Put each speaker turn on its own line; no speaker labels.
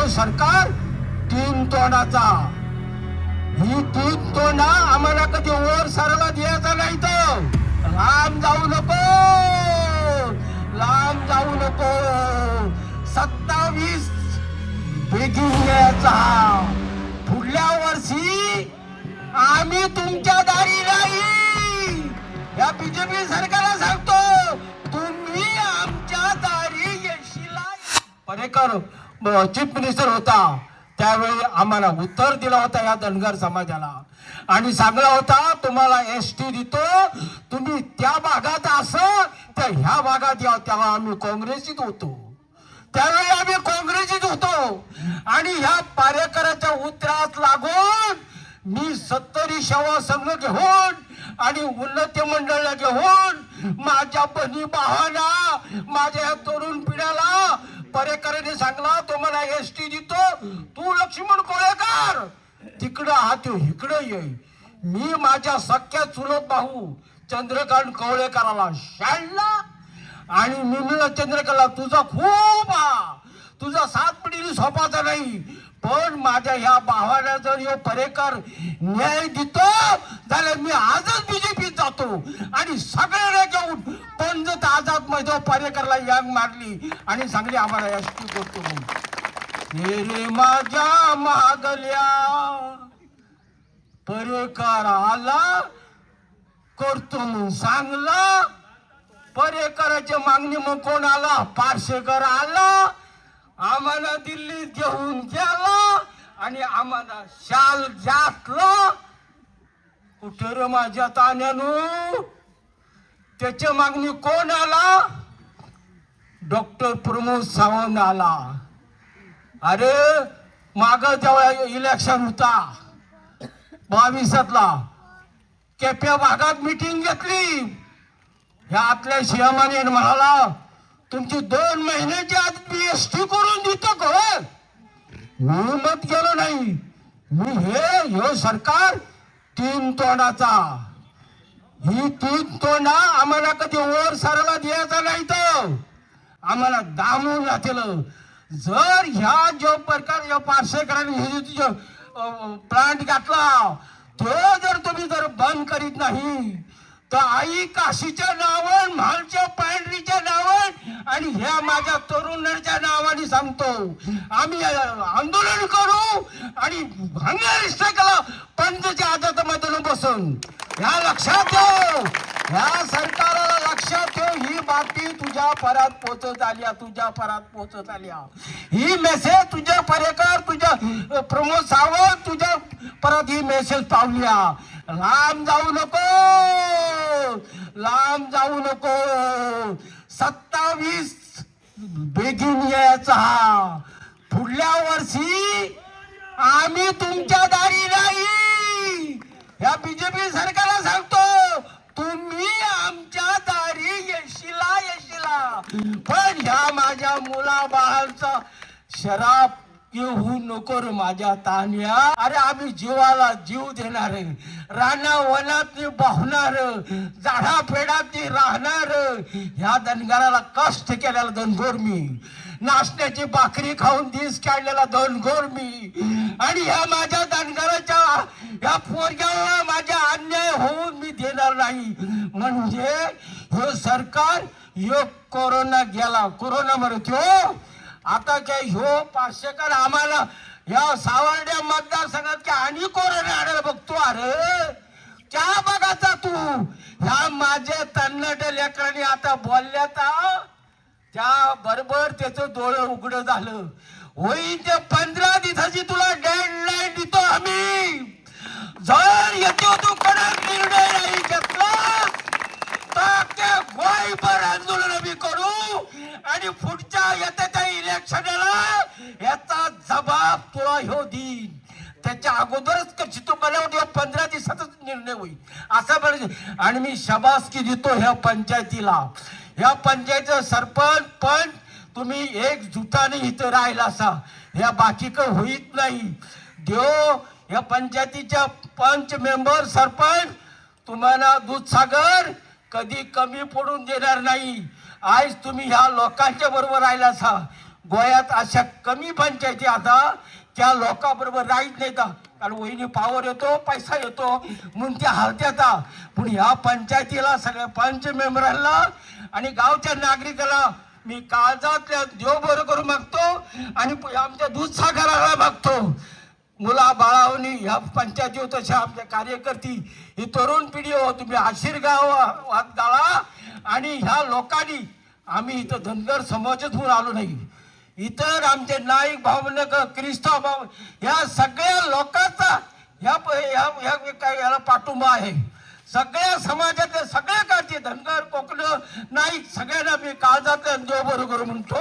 सरकार तीन तोंडाचा, ही तीन तोंडा आम्हाला कधी वर सरला द्यायचा नाही. तर लांब जाऊ नको, लांब जाऊ नको. 27 बेगीन यायचा. पुढल्या वर्षी आम्ही तुमच्या दारी नाही. या बीजेपी सरकारला सांगतो, तुम्ही आमच्या दारी येशीला. पर्रेकर चीफ मिनिस्टर होता त्यावेळी आम्हाला उत्तर दिला होता या धनगर समाजाला आणि सांगला होता तुम्हाला एसटी देतो, तुम्ही त्या भागात असं त्या ह्या भागात या. तेव्हा आम्ही काँग्रेसीत होतो, त्यावेळी आम्ही काँग्रेसीत होतो. आणि ह्या पारेकराच्या उत्तरात लागून मी 70 सेवा संघ घेऊन आणि उन्नती मंडळाला घेऊन माझ्या बहिणी भावांना, माझ्या तरुण पिढ्याला पर्रेकरांनी सांगला तुम्हाला एसटी देतो, तू लक्ष्मण कोळेकर तिकडं आहात इकडं ये. मी माझ्या सख्या चुलत भाऊ चंद्रकांत कवळेकराला शाळला आणि मी म्हणलं चंद्रकांतला तुझा खूप तुझा 7 पिढी सोपाचा नाही, पण माझ्या ह्या भावाला जर यो पर्रेकर न्याय देतो झालं मी आजच बीजेपीत जातो. आणि सगळ्यांना घेऊन पंजत आझाद मध्ये पर्रेकरला यांग मारली आणि सांगली आम्हाला एसटी करतो म्हणून. रे माझ्या मागल्या पर्रेकर आला करतो म्हणून सांगला. पर्रेकराची मागणी मग कोण आला? पारसेकर आला, आम्हाला दिल्लीत घेऊन गेला आणि आम्हाला शाल घातला. कुठे रे माझ्या तान्यानो? त्याची मागणी कोण आला? डॉक्टर प्रमोद सावंत आला. अरे माग जेव्हा इलेक्शन होता 22ला केप्या भागात मीटिंग घेतली. ह्या आपल्या सीएमाने म्हणाला तुमची 2 महिन्याची आधी एसटी करून देतो का? मी मत गेलो नाही. मी हे सरकार तीन तोंडाचा, ही तीन तोंडा आम्हाला कधी वर सरला द्यायचा नाही. तर आम्हाला दामून राहतील. जर ह्या जो प्रकार या पार्सेकरांनी प्लांट घातला तो जर तुम्ही जर बंद करीत नाही तर आई काशीच्या नावान, म्हालच्या पांढरीच्या नावान आणि ह्या माझ्या तरुणाच्या नावाने सांगतो आम्ही आंदोलन करू आणि भंगारिष्ठाला पंचच्या आदतमध्ये बसून. या लक्षात ठेव, ह्या सरकारला लक्षात ठेव, ही बातमी तुझ्या परात पोचत आल्या, तुझ्या परात पोचत आल्या. ही मेसेज तुझ्या पर्रेकर, तुझ्या प्रमोद सावंत तुझ्या परत ही मेसेज पावल्या. लांब जाऊ नको, लांब जाऊ नको. 27 बेगीन यायचा. पुढल्या वर्षी आम्ही तुमच्या दारी नाही. या बीजेपी सरकारला सांगतो तुम्ही आमच्या दारी येशीला येशीला. पण ह्या माझ्या मुलाबाळांचा शराब येऊ नको रे माझ्या तान्या. अरे आम्ही जीवाला जीव देणार, राना वनात पाहणार, झाडा पेडात राहणार. ह्या धनगराला कष्ट केलेला धनगोर मी, नाचण्याची भाकरी खाऊन दिस काढलेला धनगोर मी. आणि ह्या माझ्या धनगराच्या ह्या पोरग्याला माझ्या अन्याय होऊन मी देणार नाही. म्हणजे हे सरकार ह्यो कोरोना गेला, कोरोना मरत हो. आता काय ह्यो पार्सेकर आम्हाला या सावर्ड्या मतदारसंघात काय आणि कोरोना आणायला बघतो. अरे त्या बघाचा तू ह्या माझ्या तन्नट लेकरांनी आता बोलल्यात त्या बरोबर त्याचं डोळं उघड झालं. होईल ते 15 दिवसाची तुला डेडलाईन देतो आम्ही. जर येतो तू कडक निर्णय नाही घेतला तर गोळीबार आंदोलन आम्ही करू आणि पुढच्या येत्या इलेक्शनला याचा जबाब तुला ह्यो देईन. त्याच्या अगोदरच कशी तो मला 15 दिवसातच निर्णय होईल असं म्हणायचं. आणि मी शाबासकी देतो ह्या पंचायतीला, ह्या पंचायतीचा सरपंच पण तुम्ही एकजुटाने इथं राहिला असा. ह्या बाकी काही होईत नाही. देव या पंचायतीच्या पंच मेंबर सरपंच तुम्हाला दूधसागर कधी कमी पडून देणार नाही. आज तुम्ही ह्या लोकांच्या बरोबर राहिला असा. गोयात अशा कमी पंचायती आता त्या लोकांबरोबर राहत नाही कारण वहिनी पावर येतो पैसा येतो म्हणून त्या हलत्यात पण ह्या पंचायतीला सगळ्या पंच मेंबरांना आणि गावच्या नागरिकाला मी काळजातल्या देव बरं करू मागतो आणि आमच्या दूध सागराला मागतो मुला बाळावनी ह्या पंचायती तशा आमच्या कार्यकर्ती ही तरुण पिढी हो तुम्ही आशीर्गाव गाळा आणि ह्या लोकांनी आम्ही इथं धनगर समाजच म्हणून आलो नाही इतर आमचे नाईक भावना ख्रिस्ताव भाव ह्या सगळ्या लोकांचा याला पाठिंबा आहे सगळ्या समाजातले सगळ्या काळचे धनगर कोकण नाईक सगळ्यांना मी काळजातल्या देव बरोबर म्हणतो